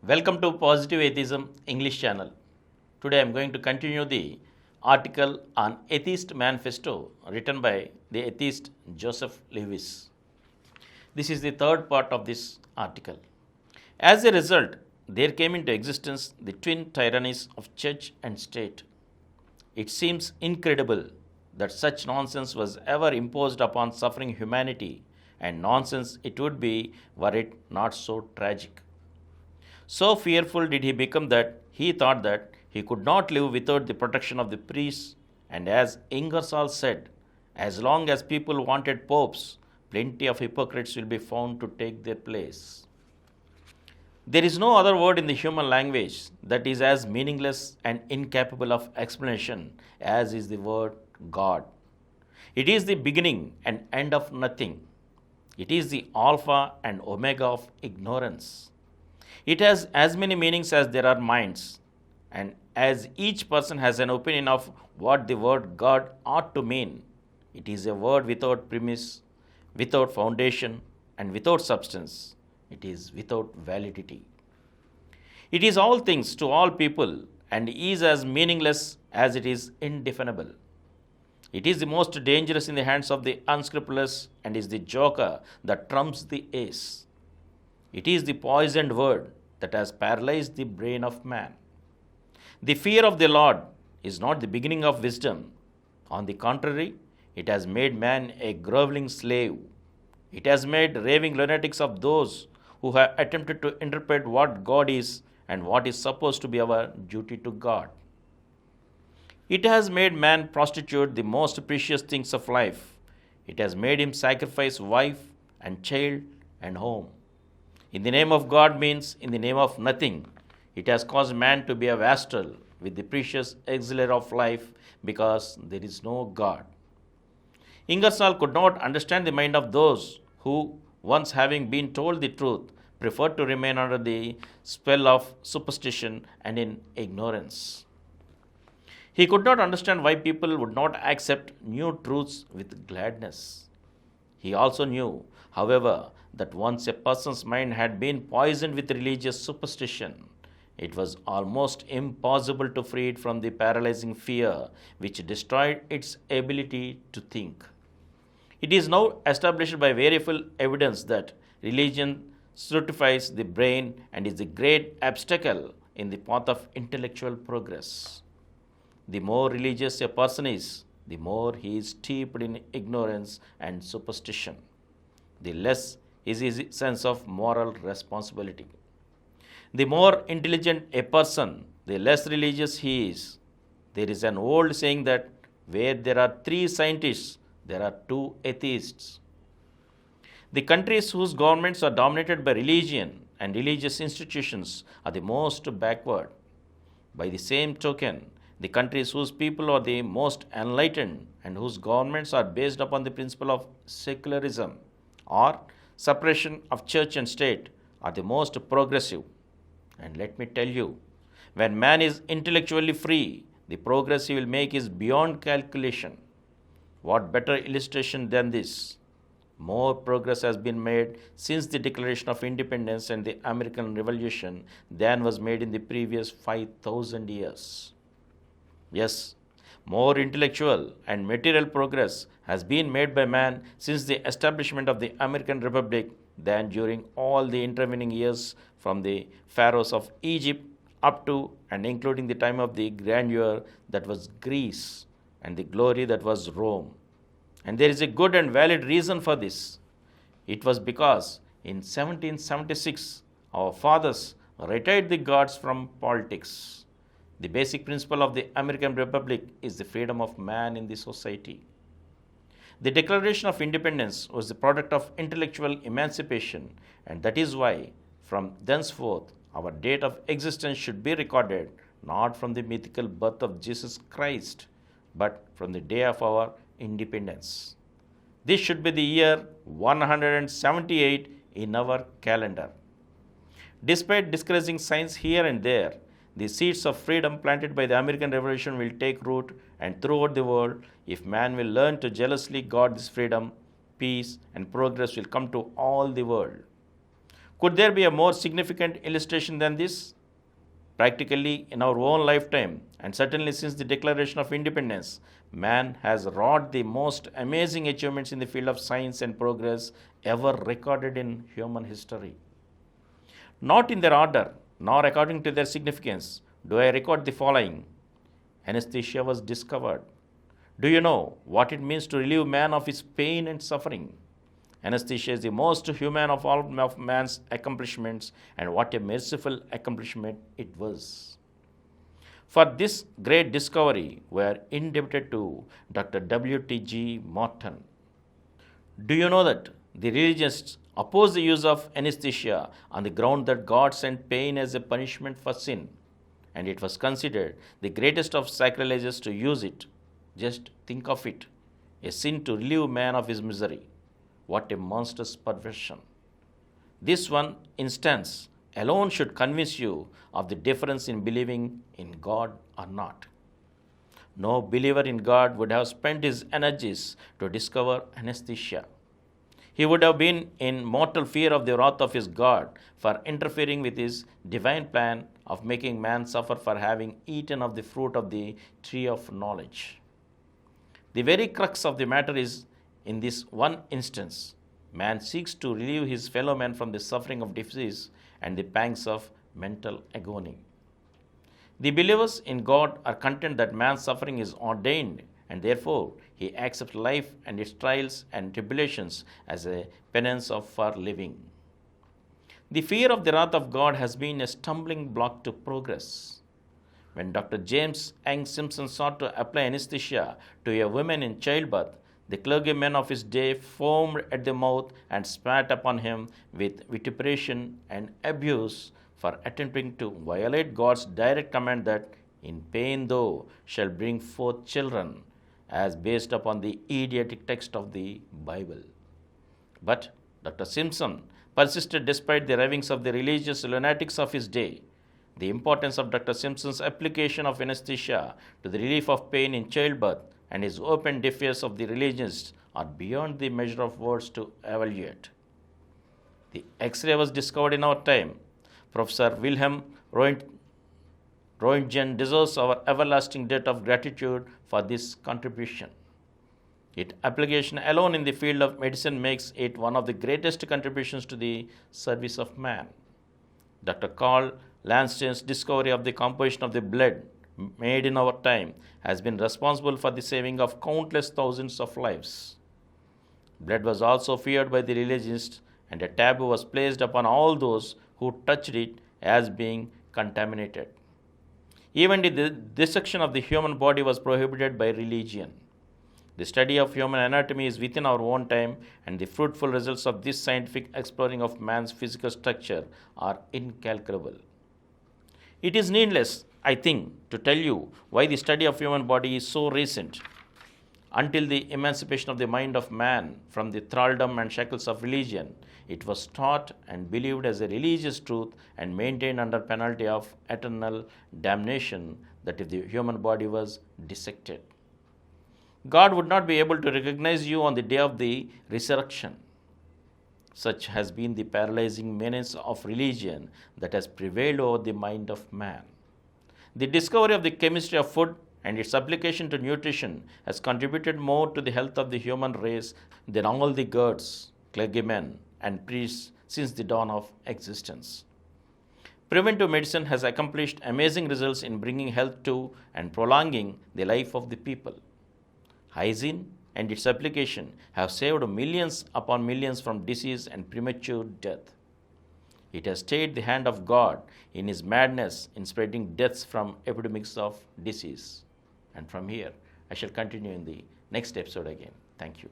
Welcome to Positive Atheism English channel. Today I am going to continue the article on Atheist Manifesto written by the atheist Joseph Lewis. This is the third part of this article. As a result, there came into existence the twin tyrannies of church and state. It seems incredible that such nonsense was ever imposed upon suffering humanity, and nonsense it would be were it not so tragic. So fearful did he become that he thought that he could not live without the protection of the priests, and as Ingersoll said, as long as people wanted popes, plenty of hypocrites will be found to take their place. There is no other word in the human language that is as meaningless and incapable of explanation as is the word God. It is the beginning and end of nothing. It is the alpha and omega of ignorance. It has as many meanings as there are minds, and as each person has an opinion of what the word God ought to mean, it is a word without premise, without foundation, and without substance. It is without validity. It is all things to all people and is as meaningless as it is indefinable. It is the most dangerous in the hands of the unscrupulous and is the joker that trumps the ace. It is the poisoned word that has paralyzed the brain of man. The fear of the Lord is not the beginning of wisdom. On the contrary, it has made man a groveling slave. It has made raving lunatics of those who have attempted to interpret what God is and what is supposed to be our duty to God. It has made man prostitute the most precious things of life. It has made him sacrifice wife and child and home. In the name of God means in the name of nothing. It has caused man to be a vassal with the precious auxiliary of life because there is no God. Ingersoll could not understand the mind of those who, once having been told the truth, preferred to remain under the spell of superstition and in ignorance. He could not understand why people would not accept new truths with gladness. He also knew, however, that once a person's mind had been poisoned with religious superstition, it was almost impossible to free it from the paralyzing fear which destroyed its ability to think. It is now established by verifiable evidence that religion certifies the brain and is the great obstacle in the path of intellectual progress. The more religious a person is, the more he is steeped in ignorance and superstition, the less is his sense of moral responsibility. The more intelligent a person, the less religious he is. There is an old saying that where there are 3 scientists, there are 2 atheists. The countries whose governments are dominated by religion and religious institutions are the most backward. By the same token, the countries whose people are the most enlightened and whose governments are based upon the principle of secularism or separation of church and state are the most progressive. And let me tell you, when man is intellectually free, the progress he will make is beyond calculation. What better illustration than this? More progress has been made since the Declaration of Independence and the American Revolution than was made in the previous 5,000 years. Yes, more intellectual and material progress has been made by man since the establishment of the American Republic than during all the intervening years from the pharaohs of Egypt up to and including the time of the grandeur that was Greece and the glory that was Rome. And there is a good and valid reason for this. It was because in 1776 our fathers retired the gods from politics. The basic principle of the American Republic is the freedom of man in the society. The Declaration of Independence was the product of intellectual emancipation, and that is why, from thenceforth, our date of existence should be recorded not from the mythical birth of Jesus Christ, but from the day of our independence. This should be the year 178 in our calendar. Despite discouraging science here and there, the seeds of freedom planted by the American Revolution will take root, and throughout the world, if man will learn to jealously guard this freedom, peace and progress will come to all the world. Could there be a more significant illustration than this? Practically in our own lifetime, and certainly since the Declaration of Independence, man has wrought the most amazing achievements in the field of science and progress ever recorded in human history. Not in their order, nor according to their significance, do I record the following. Anesthesia was discovered. Do you know what it means to relieve man of his pain and suffering? Anesthesia is the most human of all of man's accomplishments, and what a merciful accomplishment it was. For this great discovery, we are indebted to Dr. W.T.G. Morton. Do you know that the religionists oppose the use of anesthesia on the ground that God sent pain as a punishment for sin, and it was considered the greatest of sacrileges to use it? Just think of it, a sin to relieve man of his misery. What a monstrous perversion. This one instance alone should convince you of the difference in believing in God or not. No believer in God would have spent his energies to discover anesthesia. He would have been in mortal fear of the wrath of his God for interfering with his divine plan of making man suffer for having eaten of the fruit of the tree of knowledge. The very crux of the matter is, in this one instance, man seeks to relieve his fellow man from the suffering of disease and the pangs of mental agony. The believers in God are content that man's suffering is ordained, and therefore he accepts life and its trials and tribulations as a penance for living. The fear of the wrath of God has been a stumbling block to progress. When Dr. James Young Simpson sought to apply anesthesia to a woman in childbirth, the clergymen of his day foamed at the mouth and spat upon him with vituperation and abuse for attempting to violate God's direct command that, in pain thou shalt bring forth children, as based upon the idiotic text of the Bible. But Dr. Simpson persisted despite the ravings of the religious lunatics of his day. The importance of Dr. Simpson's application of anesthesia to the relief of pain in childbirth and his open defiance of the religionists are beyond the measure of words to evaluate. The X-ray was discovered in our time. Professor Wilhelm Röntgen deserves our everlasting debt of gratitude for this contribution. Its application alone in the field of medicine makes it one of the greatest contributions to the service of man. Dr. Carl Landstein's discovery of the composition of the blood made in our time has been responsible for the saving of countless thousands of lives. Blood was also feared by the religionists, and a taboo was placed upon all those who touched it as being contaminated. Even the dissection of the human body was prohibited by religion. The study of human anatomy is within our own time, and the fruitful results of this scientific exploring of man's physical structure are incalculable. It is needless, I think, to tell you why the study of human body is so recent. Until the emancipation of the mind of man from the thraldom and shackles of religion, it was taught and believed as a religious truth and maintained under penalty of eternal damnation that if the human body was dissected, God would not be able to recognize you on the day of the resurrection. Such has been the paralyzing menace of religion that has prevailed over the mind of man. The discovery of the chemistry of food and its application to nutrition has contributed more to the health of the human race than all the gods, clergymen, and priests since the dawn of existence. Preventive medicine has accomplished amazing results in bringing health to and prolonging the life of the people. Hygiene and its application have saved millions upon millions from disease and premature death. It has stayed the hand of God in his madness in spreading deaths from epidemics of disease. And from here, I shall continue in the next episode again. Thank you.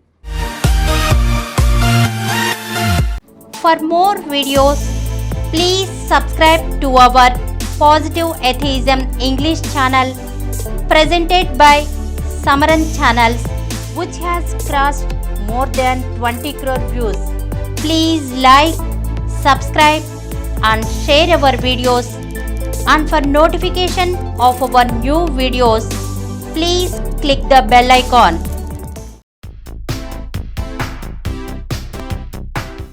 For more videos, please subscribe to our Positive Atheism English channel presented by Samaram channels, which has crossed more than 20 crore views. Please like, subscribe and share our videos, and for notification of our new videos, please click the bell icon.